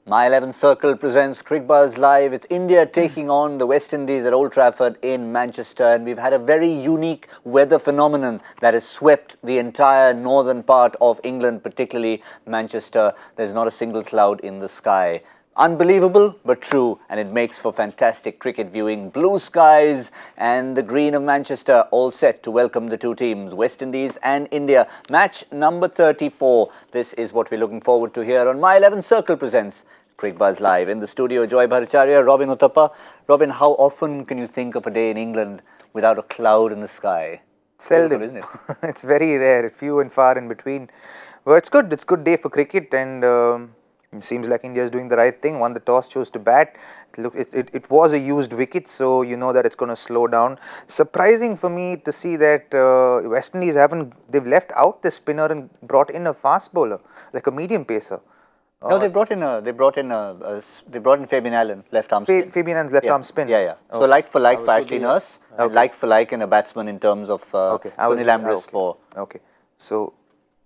My 11 Circle presents Cricbuzz Live. It's India taking on the West Indies at Old Trafford in Manchester, and we've had a very unique weather phenomenon that has swept the entire northern part of England, particularly Manchester. There's not a single cloud in the sky. Unbelievable, but true, and it makes for fantastic cricket viewing. Blue skies and the green of Manchester all set to welcome the two teams, West Indies and India. Match number 34. This is what we're looking forward to here on My 11 Circle presents Cricbuzz Live. In the studio, Joy Bhattacharjya, Robin Uthappa. Robin, how often can you think of a day in England without a cloud in the sky? Seldom, isn't it? It's very rare, few and far in between. Well, it's good. It's a good day for cricket, and it seems like India is doing the right thing. Won the toss, chose to bat. Look, it was a used wicket, so you know that it's going to slow down. Surprising for me to see that West Indies they've left out the spinner and brought in a fast bowler, like a medium pacer. No, they brought in Fabian Allen, left arm spin. Fabian Allen's left arm spin. Yeah. So like for like for Ashley Nurse, and like for like in a batsman in terms of Sunil Ambrose for. Okay, so.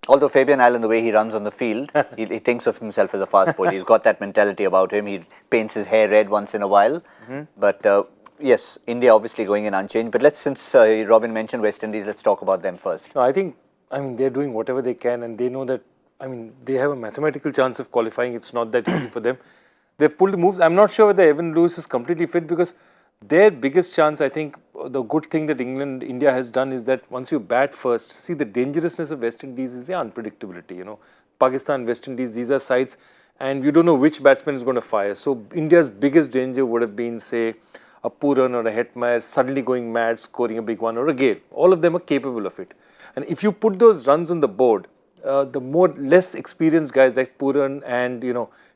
Although Fabian Allen, the way he runs on the field, he thinks of himself as a fast bowler. He's got that mentality about him. He paints his hair red once in a while. But yes, India obviously going in unchanged. But since Robin mentioned West Indies, let's talk about them first. No, I think, they're doing whatever they can, and they know that, they have a mathematical chance of qualifying. It's not that easy for them. They pulled the moves. I'm not sure whether Evan Lewis is completely fit, because their biggest chance, I think, the good thing that India has done is that once you bat first, see, the dangerousness of West Indies is the unpredictability, Pakistan, West Indies, these are sides, and you don't know which batsman is going to fire. So India's biggest danger would have been, say, a Pooran or a Hetmeyer suddenly going mad, scoring a big one, or a Gale. All of them are capable of it. And if you put those runs on the board, the less experienced guys like Pooran and,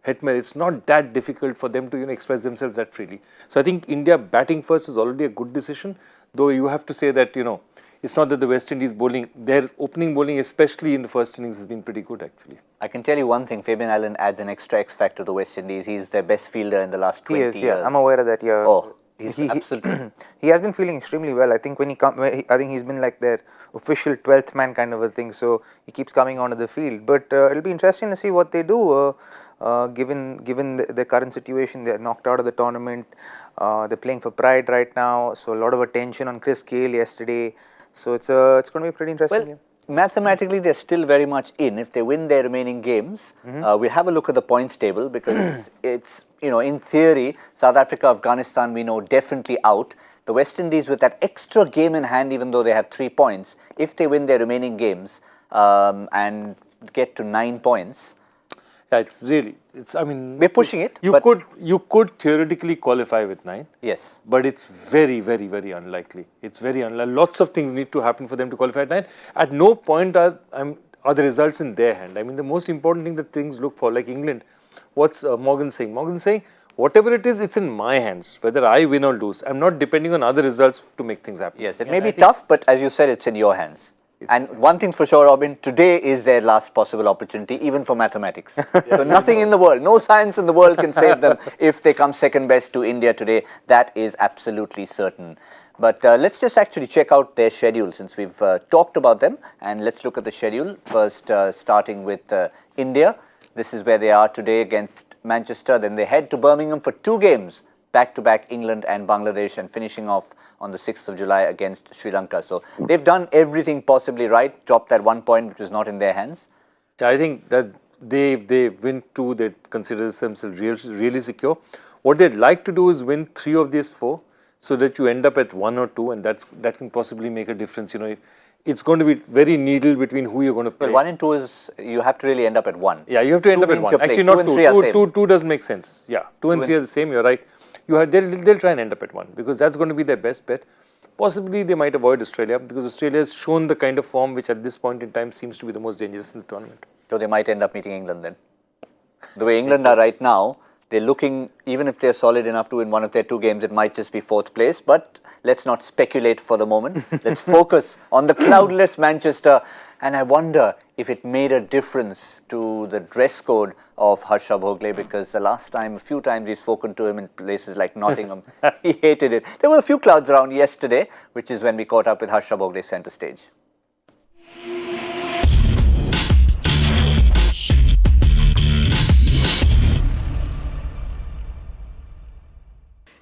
Hetmeyer, it's not that difficult for them to express themselves that freely. So I think India batting first is already a good decision, though you have to say that, it's not that the West Indies bowling, their opening bowling, especially in the first innings, has been pretty good actually. I can tell you one thing, Fabian Allen adds an extra X factor to the West Indies. He's their best fielder in the last 20 years. Yeah, I'm aware of that, yeah. Oh, he's absolutely... he has been feeling extremely well. I think I think he's been like their official 12th man kind of a thing, so he keeps coming onto the field. But it'll be interesting to see what they do. Given the current situation, they're knocked out of the tournament. They're playing for pride right now, so a lot of attention on Chris Gale yesterday. So it's going to be pretty interesting. Well, mathematically, they're still very much in. If they win their remaining games, we'll have a look at the points table, because it's, in theory, South Africa, Afghanistan, we know, definitely out. The West Indies, with that extra game in hand, even though they have 3 points, if they win their remaining games and get to 9 points. Yeah, we're pushing it. You could theoretically qualify with 9. Yes. But it's very, very, very unlikely. It's very unlikely. Lots of things need to happen for them to qualify at 9. At no point are the results in their hand. The most important thing that things look for, like England, what's Morgan saying? Morgan's saying, whatever it is, it's in my hands, whether I win or lose. I'm not depending on other results to make things happen. Yes, it may be tough, but as you said, it's in your hands. And one thing's for sure, Robin, today is their last possible opportunity, even for mathematics. So nothing in the world, no science in the world can save them if they come second best to India today. That is absolutely certain. But let's just actually check out their schedule, since we've talked about them. And let's look at the schedule. First, starting with India. This is where they are today against Manchester. Then they head to Birmingham for 2 games, back-to-back England and Bangladesh, and finishing off on the 6th of July against Sri Lanka. So they've done everything possibly right, dropped that 1 point which was not in their hands. Yeah, I think that they win 2, they consider themselves really secure. What they'd like to do is win 3 of these 4, so that you end up at 1 or 2, and that can possibly make a difference. It's going to be very needle between who you're going to play. Well, 1 and 2 is, you have to really end up at 1. Yeah, you have to end up at 1. Actually, not 2. 2 does make sense. Yeah, 2 and 3 are the same, you're right. They'll try and end up at 1, because that's going to be their best bet. Possibly they might avoid Australia, because Australia has shown the kind of form which at this point in time seems to be the most dangerous in the tournament. So they might end up meeting England then. The way England are right now, they're looking, even if they're solid enough to win one of their 2 games, it might just be 4th place. But let's not speculate for the moment. Let's focus on the cloudless Manchester. And I wonder if it made a difference to the dress code of Harsha Bhogle, because a few times we've spoken to him in places like Nottingham, he hated it. There were a few clouds around yesterday, which is when we caught up with Harsha Bhogle centre stage.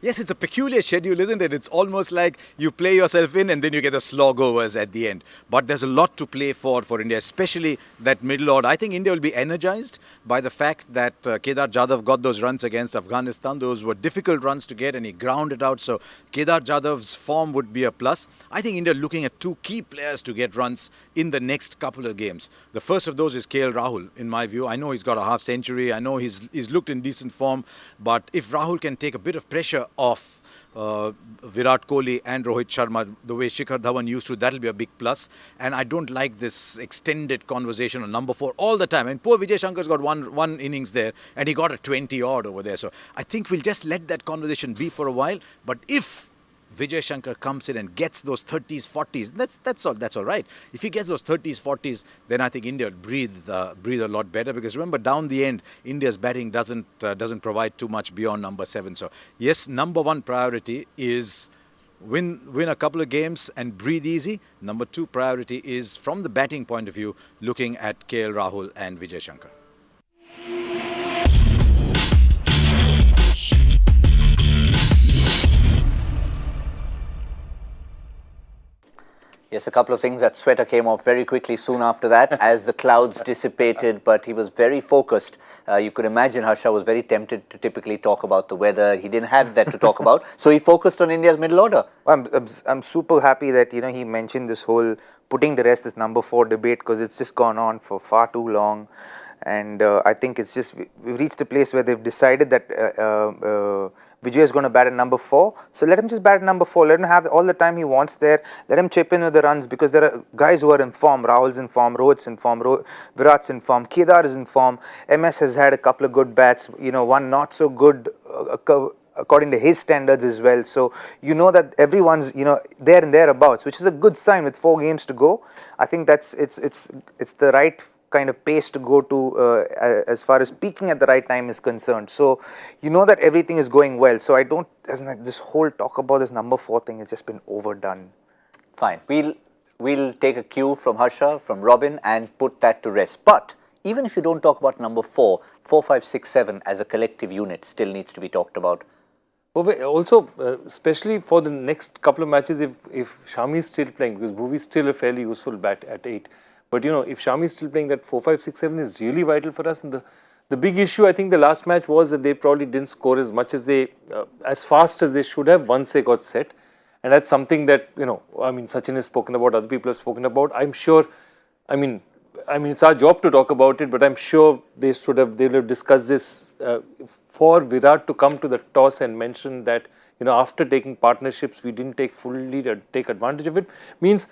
Yes, it's a peculiar schedule, isn't it? It's almost like you play yourself in and then you get the slog overs at the end. But there's a lot to play for India, especially that middle order. I think India will be energized by the fact that Kedar Jadhav got those runs against Afghanistan. Those were difficult runs to get and he ground it out. So Kedar Jadhav's form would be a plus. I think India looking at two key players to get runs in the next couple of games. The first of those is KL Rahul, in my view. I know he's got a half century. I know he's looked in decent form. But if Rahul can take a bit of pressure off Virat Kohli and Rohit Sharma, the way Shikhar Dhawan used to, that'll be a big plus. And I don't like this extended conversation on number 4 all the time. And poor Vijay Shankar's got one innings there and he got a 20 odd over there. So I think we'll just let that conversation be for a while. But if Vijay Shankar comes in and gets those 30s, 40s, that's all right. If he gets those 30s, 40s, then I think India will breathe a lot better. Because remember, down the end, India's batting doesn't provide too much beyond number 7. So yes, number 1 priority is win a couple of games and breathe easy. Number 2 priority is, from the batting point of view, looking at KL Rahul and Vijay Shankar. Yes, a couple of things. That sweater came off very quickly soon after that as the clouds dissipated, but he was very focused. You could imagine Harsha was very tempted to typically talk about the weather. He didn't have that to talk about, so he focused on India's middle order. I'm super happy that he mentioned this whole putting to rest this number 4 debate, because it's just gone on for far too long. And I think it's just, we've reached a place where they've decided that Vijay is going to bat at number 4. So let him just bat at number 4. Let him have all the time he wants there. Let him chip in with the runs, because there are guys who are in form. Rahul's in form, Rohit's in form, Virat's in form, Kedar is in form. MS has had a couple of good bats, one not so good according to his standards as well. So that everyone's there and thereabouts, which is a good sign with 4 games to go. I think that's it's the right kind of pace to go to as far as peaking at the right time is concerned. So that everything is going well. So this whole talk about this number 4 thing has just been overdone. Fine. We'll take a cue from Harsha, from Robin, and put that to rest. But even if you don't talk about number 4, 4, 5, 6, 7 as a collective unit still needs to be talked about. Also, especially for the next couple of matches, if Shami is still playing, because Bhuvi is still a fairly useful bat at 8. But if Shami is still playing, that 4, 5, 6, 7 is really vital for us. And the big issue, I think, the last match was that they probably didn't score as much as as fast as they should have once they got set. And that's something that, Sachin has spoken about, other people have spoken about. I'm sure, it's our job to talk about it, but I'm sure they would have discussed this for Virat to come to the toss and mention that, after taking partnerships, we didn't take advantage of it. Means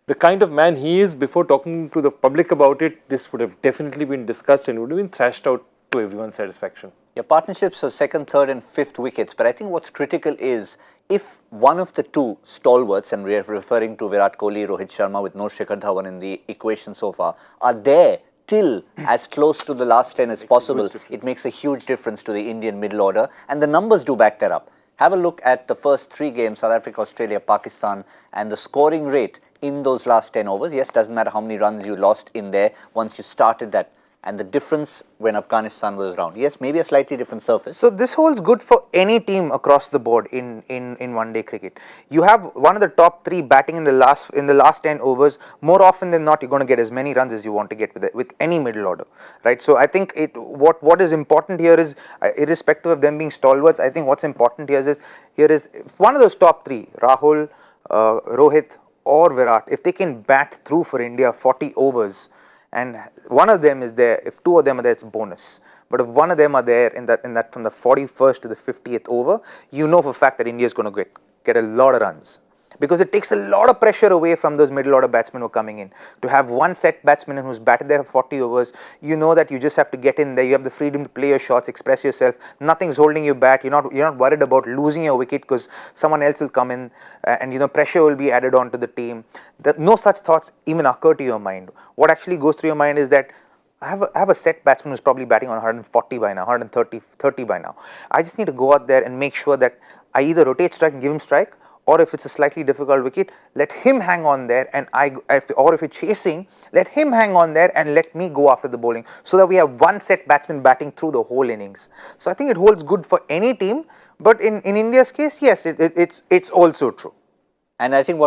the kind of man he is, before talking to the public about it, this would have definitely been discussed and would have been thrashed out to everyone's satisfaction. Yeah, partnerships for 2nd, 3rd and 5th wickets. But I think what's critical is if one of the 2 stalwarts, and we are referring to Virat Kohli, Rohit Sharma with no Shikhar Dhawan in the equation so far, are there till as close to the last 10 as possible, it makes a huge difference to the Indian middle order. And the numbers do back that up. Have a look at the first 3 games, South Africa, Australia, Pakistan, and the scoring rate in those last 10 overs. Yes, doesn't matter how many runs you lost in there once you started that. And the difference when Afghanistan was around. Yes, maybe a slightly different surface. So this holds good for any team across the board in one-day cricket. You have one of the top 3 batting in the last 10 overs. More often than not, you're going to get as many runs as you want to get with any middle order, right? So I think what is important here is, irrespective of them being stalwarts, I think what's important here is if one of those top 3, Rahul, Rohit or Virat, if they can bat through for India 40 overs, and one of them is there, if 2 of them are there, it's a bonus. But if one of them are there in that from the 41st to the 50th over, for a fact that India is going to get a lot of runs. Because it takes a lot of pressure away from those middle order batsmen who are coming in. To have one set batsman who's batted there for 40 overs, that you just have to get in there, you have the freedom to play your shots, express yourself, nothing's holding you back, you're not worried about losing your wicket because someone else will come in and pressure will be added on to the team. No such thoughts even occur to your mind. What actually goes through your mind is that I have a set batsman who's probably batting on 140 by now, 130 by now. I just need to go out there and make sure that I either rotate strike and give him strike, or if it's a slightly difficult wicket, let him hang on there, and or if it's chasing, let him hang on there and let me go after the bowling, so that we have one set batsman batting through the whole innings. So I think it holds good for any team But in India's case, yes, it's also true. And I think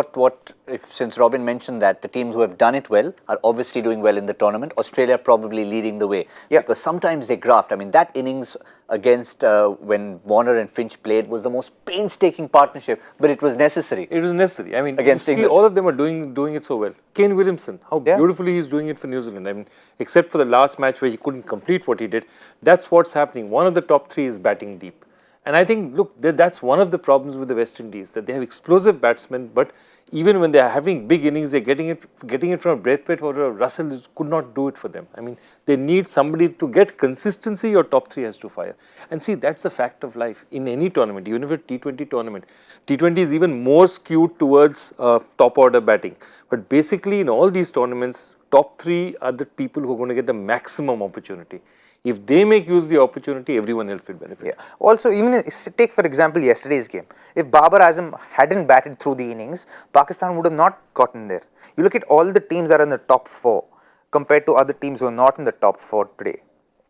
since Robin mentioned that, the teams who have done it well are obviously doing well in the tournament. Australia probably leading the way. Yeah. Because sometimes they graft. I mean, that innings against when Warner and Finch played was the most painstaking partnership, but it was necessary. It was necessary. I mean, Against you see, England. all of them are doing it so well. Kane Williamson, how Yeah. beautifully he's doing it for New Zealand. I mean, except for the last match where he couldn't complete what he did, that's what's happening. One of the top three is batting deep. And I think, look, that's one of the problems with the West Indies, that they have explosive batsmen, but even when they are having big innings, they're getting it from a Braithwaite or a Russell could not do it for them. I mean, they need somebody to get consistency. Your top three has to fire. And see, that's a fact of life in any tournament, even if a T20 tournament. T20 is even more skewed towards top order batting. But basically, in all these tournaments, top three are the people who are going to get the maximum opportunity. If they make use of the opportunity, everyone else will benefit. Yeah. Also, even take for example yesterday's game. If Babar Azam hadn't batted through the innings, Pakistan would have not gotten there. You look at all the teams that are in the top 4 compared to other teams who are not in the top 4 today.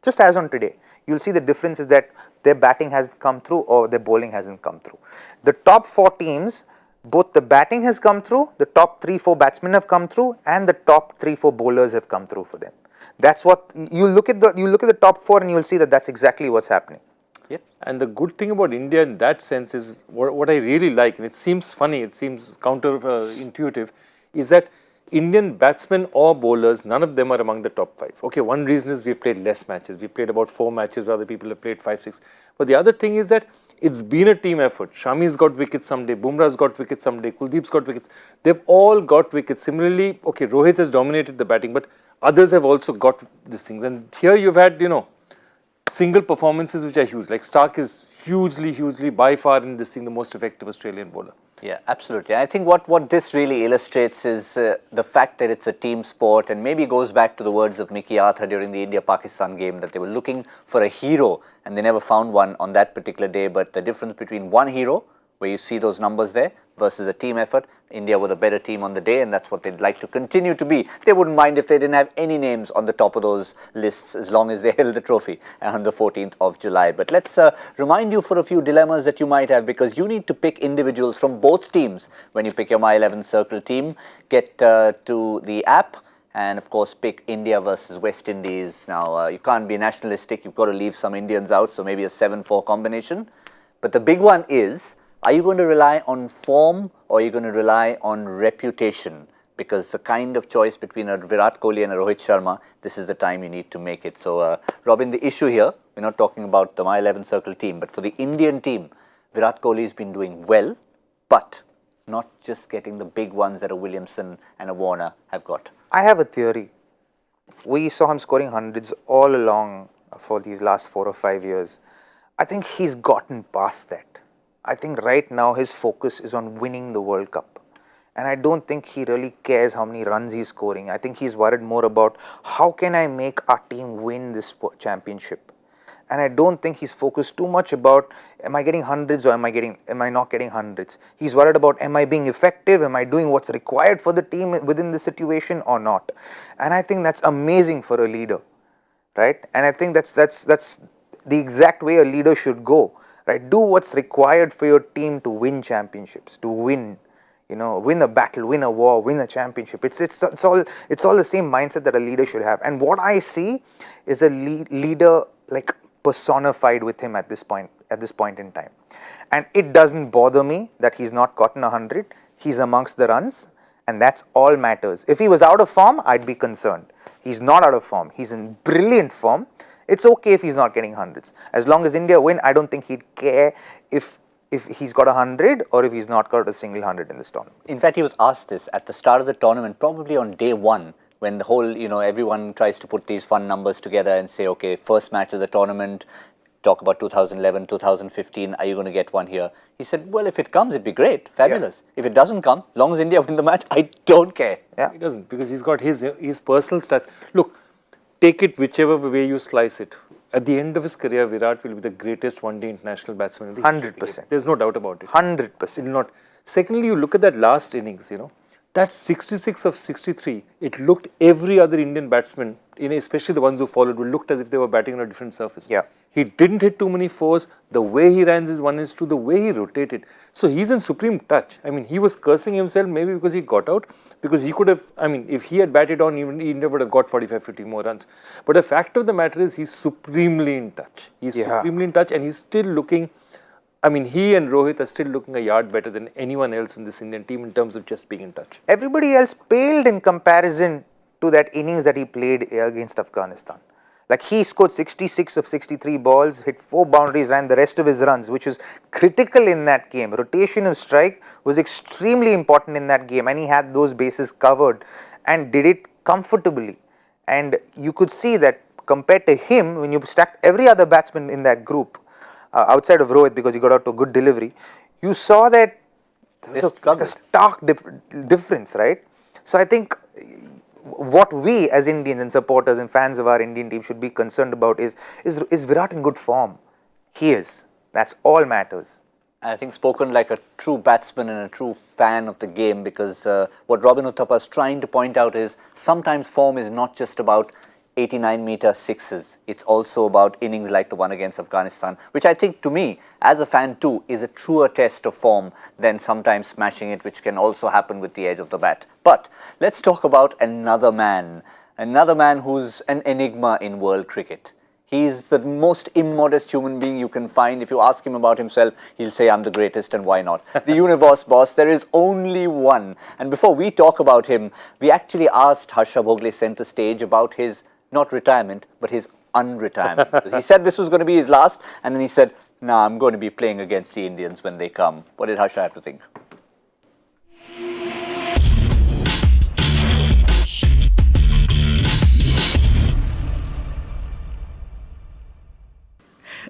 Just as on today, you'll see the difference is that their batting hasn't come through or their bowling hasn't come through. The top 4 teams, both the batting has come through, the top 3-4 batsmen have come through, and the top 3-4 bowlers have come through for them. That's what you look at the top 4 and you will see that that's exactly what's happening. Yep. And the good thing about India in that sense is what I really like, and it seems funny, it seems counterintuitive, is that Indian batsmen or bowlers, none of them are among the top 5. Okay, one reason is we've played less matches. We've played about 4 matches, where other people have played 5, 6. But the other thing is that it's been a team effort. Shami's got wickets someday, Bumrah's got wickets someday, Kuldeep's got wickets. They've all got wickets. Similarly, okay, Rohit has dominated the batting, but others have also got these things. And here you've had, single performances which are huge. Like Stark is hugely, by far in this thing, the most effective Australian bowler. Yeah, absolutely. I think what this really illustrates is the fact that it's a team sport, and maybe goes back to the words of Mickey Arthur during the India-Pakistan game, that they were looking for a hero and they never found one on that particular day. But the difference between one hero, where you see those numbers there, versus a team effort, India were the better team on the day, and that's what they'd like to continue to be. They wouldn't mind if they didn't have any names on the top of those lists, as long as they held the trophy on the 14th of July. But let's remind you for a few dilemmas that you might have, because you need to pick individuals from both teams when you pick your My 11 Circle team. Get to the app and of course pick India versus West Indies. Now you can't be nationalistic, you've got to leave some Indians out, so maybe a 7-4 combination. But the big one is, are you going to rely on form or are you going to rely on reputation? Because the kind of choice between a Virat Kohli and a Rohit Sharma, this is the time you need to make it. So Robin, the issue here, we're not talking about the My 11 Circle team, but for the Indian team, Virat Kohli has been doing well, but not just getting the big ones that a Williamson and a Warner have got. I have a theory. We saw him scoring hundreds all along for these last 4 or 5 years. I think he's gotten past that. I think right now his focus is on winning the World Cup. And I don't think he really cares how many runs he's scoring. I think he's worried more about how can I make our team win this championship. And I don't think he's focused too much about am I getting hundreds or am I not getting hundreds. He's worried about am I being effective, am I doing what's required for the team within the situation or not. And I think that's amazing for a leader, right? And I think that's the exact way a leader should go. Right, do what's required for your team to win championships, to win, win a battle, win a war, win a championship. It's all the same mindset that a leader should have. And what I see is a leader like personified with him at this point in time. And it doesn't bother me that he's not gotten 100. He's amongst the runs, and that's all matters. If he was out of form, I'd be concerned. He's not out of form. He's in brilliant form. It's okay if he's not getting hundreds. As long as India win, I don't think he'd care if he's got 100 or if he's not got a single 100 in this tournament. In fact, he was asked this at the start of the tournament, probably on day 1, when the whole, everyone tries to put these fun numbers together and say, okay, first match of the tournament, talk about 2011, 2015, are you going to get one here? He said, well, if it comes, it'd be great, fabulous. Yeah. If it doesn't come, long as India win the match, I don't care. Yeah. He doesn't, because he's got his personal stats. Look, take it whichever way you slice it. At the end of his career, Virat will be the greatest one-day international batsman in the 100%. There's no doubt about it. 100%. It will not. Secondly, you look at that last innings, That 66 of 63, it looked every other Indian batsman, especially the ones who followed, looked as if they were batting on a different surface. Yeah. He didn't hit too many fours. The way he ran his 1-2, the way he rotated. So he's in supreme touch. I mean, he was cursing himself maybe because he got out. Because he could have, I mean, if he had batted on, he never would have got 45, 50 more runs. But the fact of the matter is he's supremely in touch. He's supremely in touch and he's still looking, I mean, he and Rohit are still looking a yard better than anyone else in this Indian team in terms of just being in touch. Everybody else paled in comparison to that innings that he played against Afghanistan. Like he scored 66 of 63 balls, hit 4 boundaries, ran the rest of his runs, which was critical in that game. Rotation of strike was extremely important in that game, and he had those bases covered and did it comfortably. And you could see that compared to him, when you stacked every other batsman in that group, outside of Rohit because he got out to a good delivery, you saw that there was a stark difference, right? So I think what we as Indians and supporters and fans of our Indian team should be concerned about is Virat in good form? He is. That's all matters. I think spoken like a true batsman and a true fan of the game, because what Robin Uthappa is trying to point out is sometimes form is not just about 89-meter sixes. It's also about innings like the one against Afghanistan, which I think, to me, as a fan too, is a truer test of form than sometimes smashing it, which can also happen with the edge of the bat. But let's talk about another man who's an enigma in world cricket. He's the most immodest human being you can find. If you ask him about himself, he'll say, I'm the greatest, and why not? The universe boss, there is only one. And before we talk about him, we actually asked Harsha Bhogle center stage about his not retirement, but his unretirement. He said this was going to be his last, and then he said, nah, I'm going to be playing against the Indians when they come. What did Harsha have to think?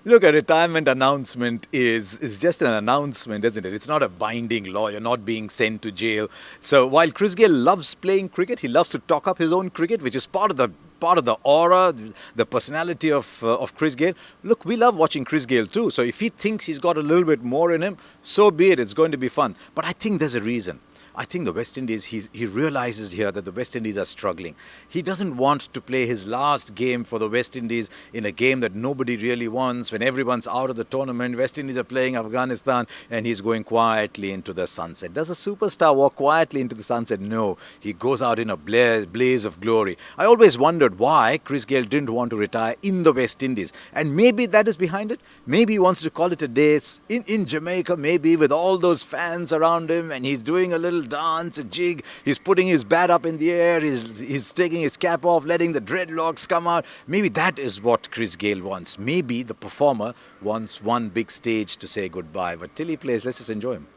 Look, a retirement announcement is just an announcement, isn't it? It's not a binding law. You're not being sent to jail. So while Chris Gayle loves playing cricket, he loves to talk up his own cricket, which is part of the aura, the personality of Chris Gayle. Look, we love watching Chris Gayle too. So if he thinks he's got a little bit more in him, so be it. It's going to be fun. But I think there's a reason. I think the West Indies, he realizes here that the West Indies are struggling. He doesn't want to play his last game for the West Indies in a game that nobody really wants. When everyone's out of the tournament, West Indies are playing Afghanistan, and he's going quietly into the sunset. Does a superstar walk quietly into the sunset? No. He goes out in a blaze of glory. I always wondered why Chris Gayle didn't want to retire in the West Indies. And maybe that is behind it. Maybe he wants to call it a day in Jamaica, maybe with all those fans around him, and he's doing a little dance, a jig, he's putting his bat up in the air, he's taking his cap off, letting the dreadlocks come out. Maybe that is what Chris Gayle wants. Maybe the performer wants one big stage to say goodbye. But till he plays, let's just enjoy him.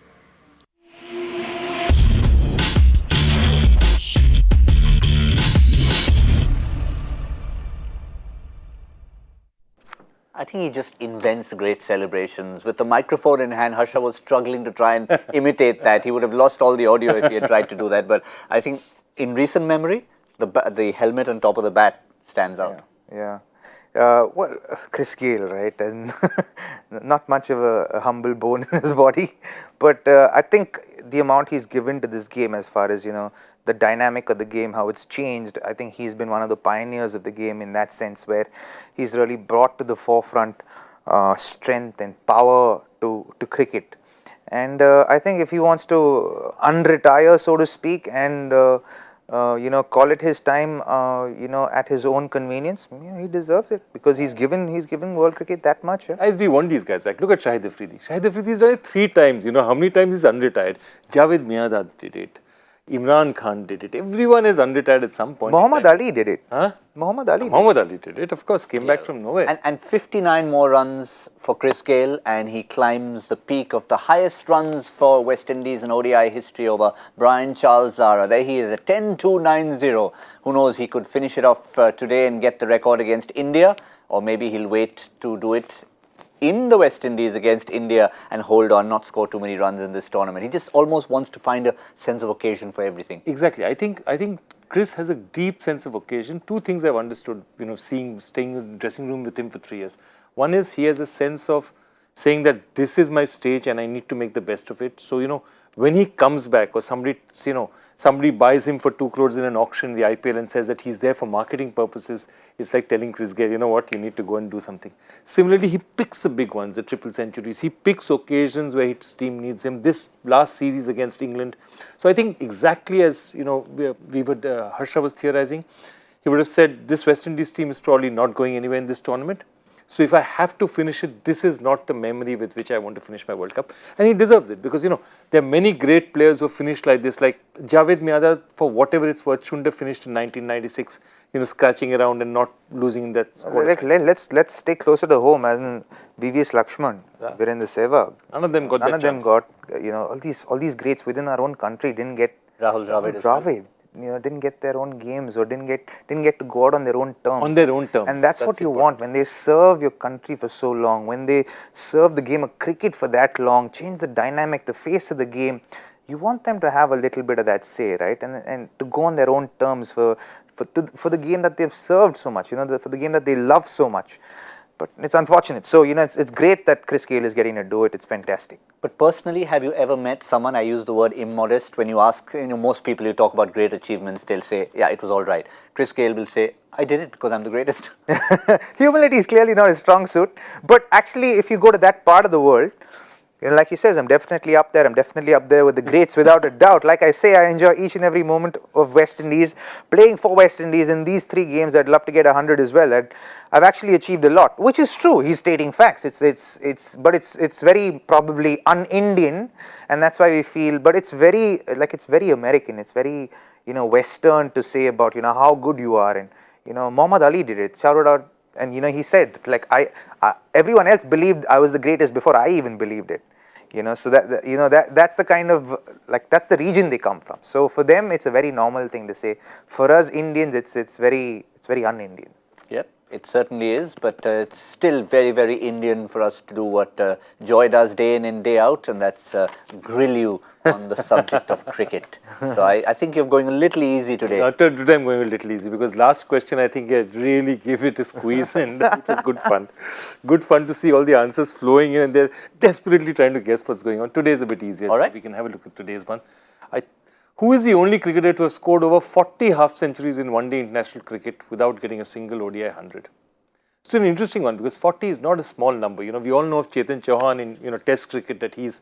I think he just invents great celebrations. With the microphone in hand, Harsha was struggling to try and imitate that. He would have lost all the audio if he had tried to do that. But I think in recent memory, the helmet on top of the bat stands out. Yeah. Well, Chris Gayle, right? And not much of a humble bone in his body. But I think the amount he's given to this game, as far as, the dynamic of the game, how it's changed, I think he's been one of the pioneers of the game in that sense, where he's really brought to the forefront strength and power to cricket. And I think if he wants to unretire, so to speak, and call it his time, at his own convenience, he deserves it, because he's given world cricket that much. As we want these guys back. Look at Shahid Afridi. Shahid Afridi's done it 3 times. How many times he's unretired? Javed Miandad did it. Imran Khan did it. Everyone is unretired at some point. Muhammad Ali did it. Huh? Muhammad Ali did it, of course. Came back from nowhere. And 59 more runs for Chris Gayle, and he climbs the peak of the highest runs for West Indies in ODI history over Brian Charles Zara. There he is, a 10-2-9-0. Who knows, he could finish it off today and get the record against India, or maybe he'll wait to do it in the West Indies against India and hold on, not score too many runs in this tournament. He just almost wants to find a sense of occasion for everything. Exactly. I think Chris has a deep sense of occasion. 2 things I've understood, staying in the dressing room with him for 3 years. One is he has a sense of saying that this is my stage and I need to make the best of it. So, when he comes back, or somebody, somebody buys him for 2 crores in an auction in the IPL and says that he's there for marketing purposes, it's like telling Chris Gayle, you know what, you need to go and do something. Similarly, he picks the big ones, the triple centuries. He picks occasions where his team needs him. This last series against England. So I think exactly as, Harsha was theorizing, he would have said this West Indies team is probably not going anywhere in this tournament. So if I have to finish it, this is not the memory with which I want to finish my World Cup. And he deserves it because, there are many great players who have finished like this. Like Javed Mianda, for whatever it's worth, shouldn't have finished in 1996, scratching around and not losing in that squad. Let's stay closer to home, as in VVS Lakshman, Virendra Sehwag. None of them got None of them got, all these greats within our own country didn't get Rahul Dravid. Didn't get their own games or didn't get to go out on their own terms. On their own terms. And that's what you want when they serve your country for so long, when they serve the game of cricket for that long, change the dynamic, the face of the game. You want them to have a little bit of that say, right? And to go on their own terms for the game that they've served so much, for the game that they love so much. But it's unfortunate. So, it's great that Chris Gayle is getting to do it. It's fantastic. But personally, have you ever met someone, I use the word immodest, when you ask, most people you talk about great achievements, they'll say, yeah, it was all right. Chris Gayle will say, I did it because I'm the greatest. Humility is clearly not a strong suit. But actually, if you go to that part of the world, like he says, I'm definitely up there. I'm definitely up there with the greats without a doubt. Like I say, I enjoy each and every moment of West Indies. Playing for West Indies in these 3 games, I'd love to get 100 as well. I've actually achieved a lot, which is true. He's stating facts. But it's very probably un-Indian, and that's why we feel. But it's very American. It's very Western to say about how good you are, and Muhammad Ali did it. Shouted out. And he said, like, everyone else believed I was the greatest before I even believed it. So that's the kind of, like, that's the region they come from. So for them, it's a very normal thing to say. For us Indians, it's very un-Indian. Yep, it certainly is, but it's still very, very Indian for us to do what Joy does day in and day out, and that's grill you on the subject of cricket. So I think you're going a little easy today. Today I'm going a little easy because last question I think I really gave it a squeeze and it was good fun. Good fun to see all the answers flowing in and they're desperately trying to guess what's going on. Today's a bit easier, all right. So we can have a look at today's one. Who is the only cricketer to have scored over 40 half-centuries in one-day international cricket without getting a single ODI 100? It's an interesting one because 40 is not a small number. We all know of Chetan Chauhan in Test cricket that he's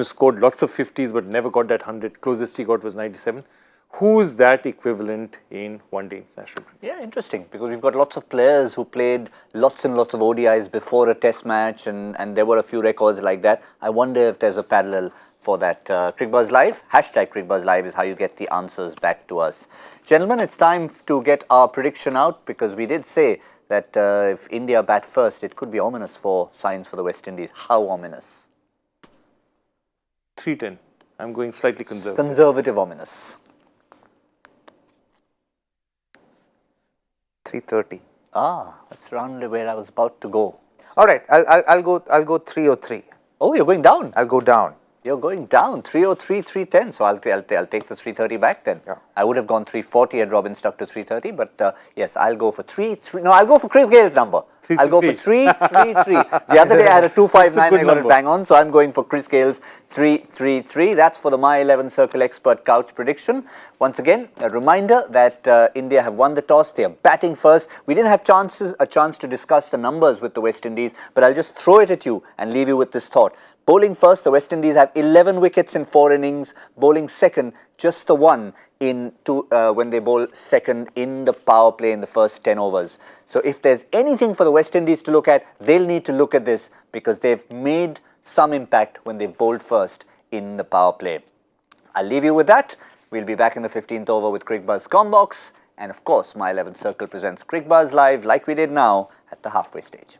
scored lots of 50s but never got that 100. Closest he got was 97. Who is that equivalent in one-day international cricket? Yeah, interesting, because we've got lots of players who played lots and lots of ODIs before a Test match, and there were a few records like that. I wonder if there's a parallel for that. Cricbuzz Live, hashtag Cricbuzz Live is how you get the answers back to us. Gentlemen, it's time to get our prediction out, because we did say that if India bat first, it could be ominous for signs for the West Indies. How ominous? 310. I'm going slightly conservative. Conservative ominous. 330. That's around where I was about to go. All right, I'll go 303. Oh, you're going down. I'll go down. You're going down, 303, 310. So I'll take the 330 back then. Yeah. I would have gone 340 had Robin stuck to 330, but yes, I'll go for 3. No, I'll go for Chris Gayle's number. I'll go for 333. The other day I had a 259, I got it bang on, so I'm going for Chris Gayle's 333. That's for the My 11 Circle Expert Couch prediction. Once again, a reminder that India have won the toss. They are batting first. We didn't have a chance to discuss the numbers with the West Indies, but I'll just throw it at you and leave you with this thought. Bowling first, the West Indies have 11 wickets in 4 innings. Bowling second, just the one when they bowl second in the power play in the first 10 overs. So if there's anything for the West Indies to look at, they'll need to look at this, because they've made some impact when they've bowled first in the power play. I'll leave you with that. We'll be back in the 15th over with Cricbuzz Combox. And of course, My 11 Circle presents Cricbuzz Live like we did now at the halfway stage.